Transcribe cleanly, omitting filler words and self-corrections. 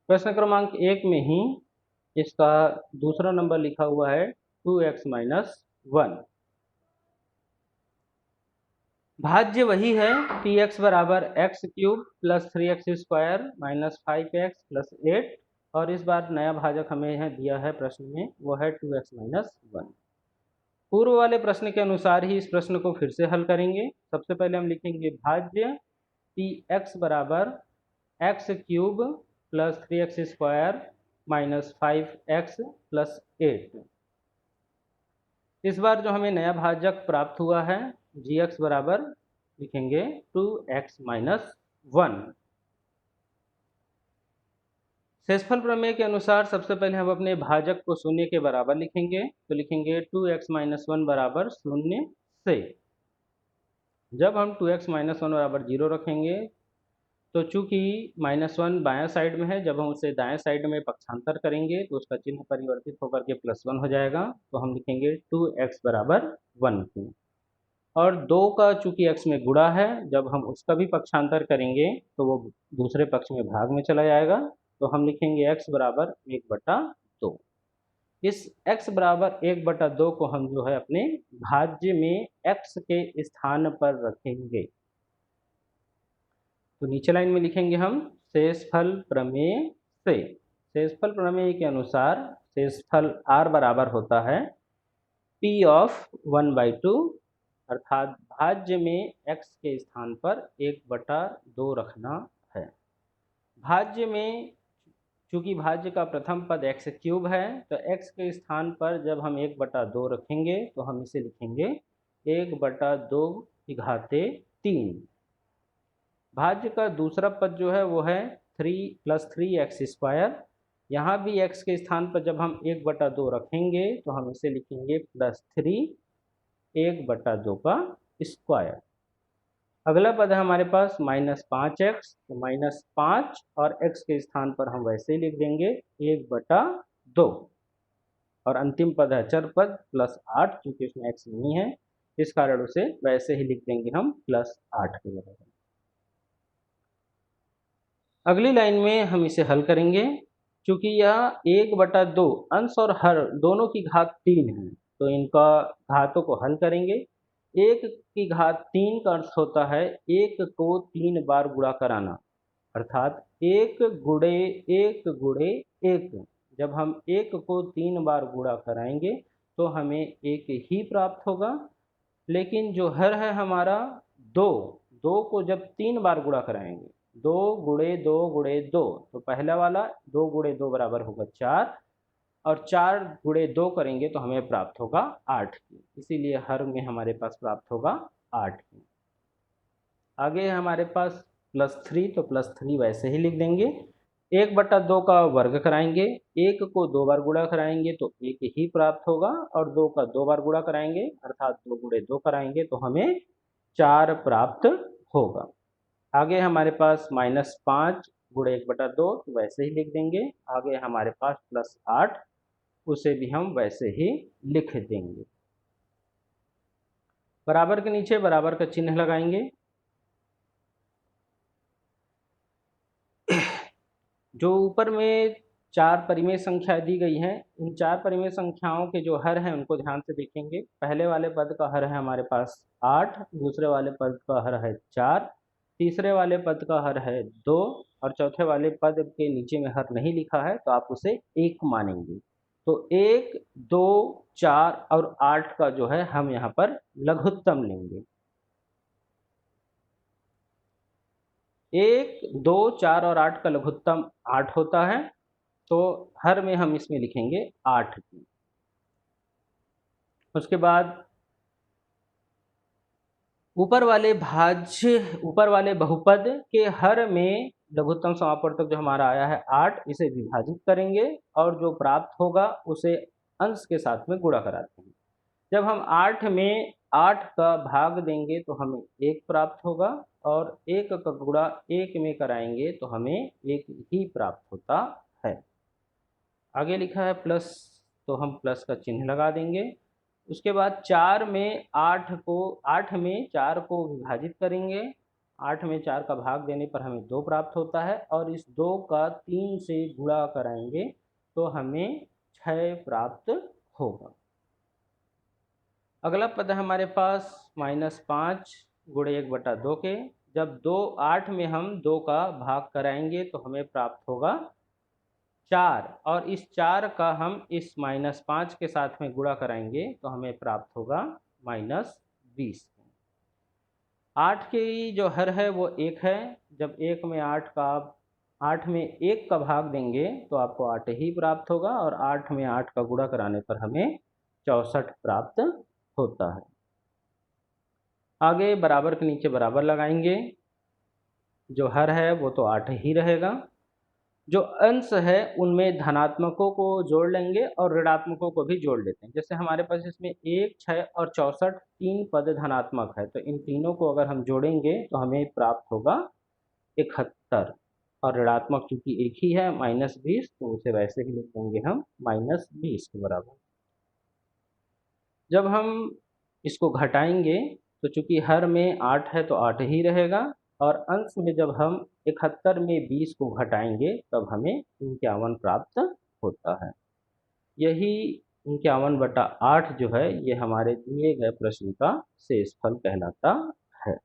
प्रश्न क्रमांक 1 में ही इसका दूसरा नंबर लिखा हुआ है 2x-1। भाज्य वही है px बराबर x cube plus 3x square minus 5x plus 8, और इस बार नया भाजक हमें यहाँ दिया है प्रश्न में, वो है 2x-1। पूर्व वाले प्रश्न के अनुसार ही इस प्रश्न को फिर से हल करेंगे। सबसे पहले हम लिखेंगे भाज्य px बराबर x cube plus 3x square minus 5x plus 8। इस बार जो हमें नया भाजक प्राप्त हुआ है gx बराबर लिखेंगे 2x-1। शेषफल प्रमेय के अनुसार सबसे पहले हम अपने भाजक को शून्य के बराबर लिखेंगे, तो लिखेंगे 2x-1 बराबर शून्य से। जब हम 2x-1 बराबर 0 रखेंगे तो चूंकि -1 बायां साइड में है, जब हम उसे दाएं साइड में पक्षांतर करेंगे तो उसका चिन्ह परिवर्तित होकर के +1 हो जाएगा, तो हम लिखेंगे 2x बराबर 1। और 2 का चूंकि x में गुणा है, जब हम उसका भी पक्षांतर करेंगे तो वो दूसरे पक्ष में भाग में चला जाएगा, तो हम लिखेंगे x बराबर 1/2। इस x बराबर 1/2 को हम जो है अपने भाज्य में x के स्थान पर रखेंगे। तो नीचे लाइन में लिखेंगे हम शेषफल प्रमेय से। शेषफल प्रमेय के अनुसार शेषफल r बराबर होता है p ऑफ 1/2, अर्थात भाज्य में x के स्थान पर 1/2 रखना है। भाज्य में चूंकि भाज्य का प्रथम पद x क्यूब है, तो x के स्थान पर जब हम 1/2 रखेंगे तो हम इसे लिखेंगे 1/2 भाज्य का दूसरा पद जो है वो है 3 + 3x स्क्वायर। यहाँ भी x के स्थान पर जब हम 1/2 रखेंगे तो हम इसे लिखेंगे +3 1/2 का स्क्वायर। अगला पद है हमारे पास -5x, तो -5 और x के स्थान पर हम वैसे ही लिख देंगे 1/2, और अंतिम पद है चर पद +8, क्योंकि इसमें x नहीं है, इस कारण उसे वैसे ही लिख देंगे हम +8 के बराबर। अगली लाइन में हम इसे हल करेंगे। चूंकि यह 1/2 अंश और हर दोनों की घात 3 है, तो इनका घातों को हल करेंगे। 1 की घात 3 का अर्थ होता है 1 को 3 बार गुणा कराना, अर्थात 1 गुणे 1 गुणे 1। जब हम 1 को 3 बार गुणा कराएंगे तो हमें 1 ही प्राप्त होगा। लेकिन जो हर है हमारा 2, 2 को जब 3 बार गुणा कराएंगे, 2 गुणे 2 गुणे 2, तो पहला वाला 2 गुणे 2 बराबर होगा 4, और 4 गुणे 2 करेंगे तो हमें प्राप्त होगा 8 की, इसीलिए हर में हमारे पास प्राप्त होगा 8 की। आगे हमारे पास +3, तो +3 वैसे ही लिख देंगे। 1/2 का वर्ग कराएंगे, 1 को 2 बार गुणा कराएंगे तो 1 ही प्राप्त होगा, और 2 का 2 बार गुणा कराएंगे अर्थात 2 गुणे 2 कराएंगे तो हमें 4 प्राप्त होगा। आगे हमारे पास -5 गुणे 1/2, तो वैसे ही लिख देंगे। आगे हमारे पास +8, उसे भी हम वैसे ही लिख देंगे। बराबर के नीचे बराबर का चिन्ह लगाएंगे। जो ऊपर में 4 परिमेय संख्या दी गई हैं, इन 4 परिमेय संख्याओं के जो हर हैं उनको ध्यान से देखेंगे। पहले वाले पद का हर है हमारे पास 8, दूसरे वाले पद का हर है 4, तीसरे वाले पद का हर है 2, और चौथे वाले पद के नीचे में हर नहीं लिखा है तो आप उसे 1 मानेंगे। तो 1, 2, 4 और 8 का जो है हम यहाँ पर लघुत्तम लेंगे। 1, 2, 4 और 8 का लघुत्तम 8 होता है, तो हर में हम इसमें लिखेंगे 8 की। उसके बाद ऊपर वाले बहुपद के हर में लघुत्तम समापवर्तक जो हमारा आया है 8, इसे विभाजित करेंगे और जो प्राप्त होगा उसे अंश के साथ में गुणा कराते हैं। जब हम 8 में 8 का भाग देंगे तो हमें 1 प्राप्त होगा, और 1 का गुणा 1 में कराएंगे तो हमें 1 ही प्राप्त होता है। आगे लिखा है प्लस, तो हम प्लस का चिन्ह लगा देंगे। उसके बाद 8 में 4 को विभाजित करेंगे 8 में 4 का भाग देने पर हमें 2 प्राप्त होता है और इस 2 का 3 से गुणा कराएंगे तो हमें 6 प्राप्त होगा। अगला पद है हमारे पास -5 गुणे 1/2 के। जब 8 में हम 2 का भाग कराएंगे तो हमें प्राप्त होगा 4 और इस 4 का हम इस -5 के साथ में गुणा कराएंगे तो हमें प्राप्त होगा -20। 8 की जो हर है वो 1 है। जब 1 में 8 में 1 का भाग देंगे तो आपको 8 ही प्राप्त होगा और 8 में 8 का गुणा कराने पर हमें 64 प्राप्त होता है। आगे बराबर के नीचे बराबर लगाएंगे। जो हर है वो तो 8 ही रहेगा। जो अंश है उनमें धनात्मकों को जोड़ लेंगे और ऋणात्मकों को भी जोड़ लेते हैं। जैसे हमारे पास इसमें 1, 6 और 64 तीन पद धनात्मक है, तो इन तीनों को अगर हम जोड़ेंगे तो हमें प्राप्त होगा 71 और ऋणात्मक चूंकि एक ही है -20 तो उसे वैसे ही लिख देंगे हम -20 के बराबर। जब हम इसको घटाएंगे तो चूंकि हर में 8 है तो 8 ही रहेगा और अंश में जब हम 71 में 20 को घटाएंगे तब हमें 51 प्राप्त होता है। यही 51/8 जो है ये हमारे दिए गए प्रश्न का शेषफल कहलाता है।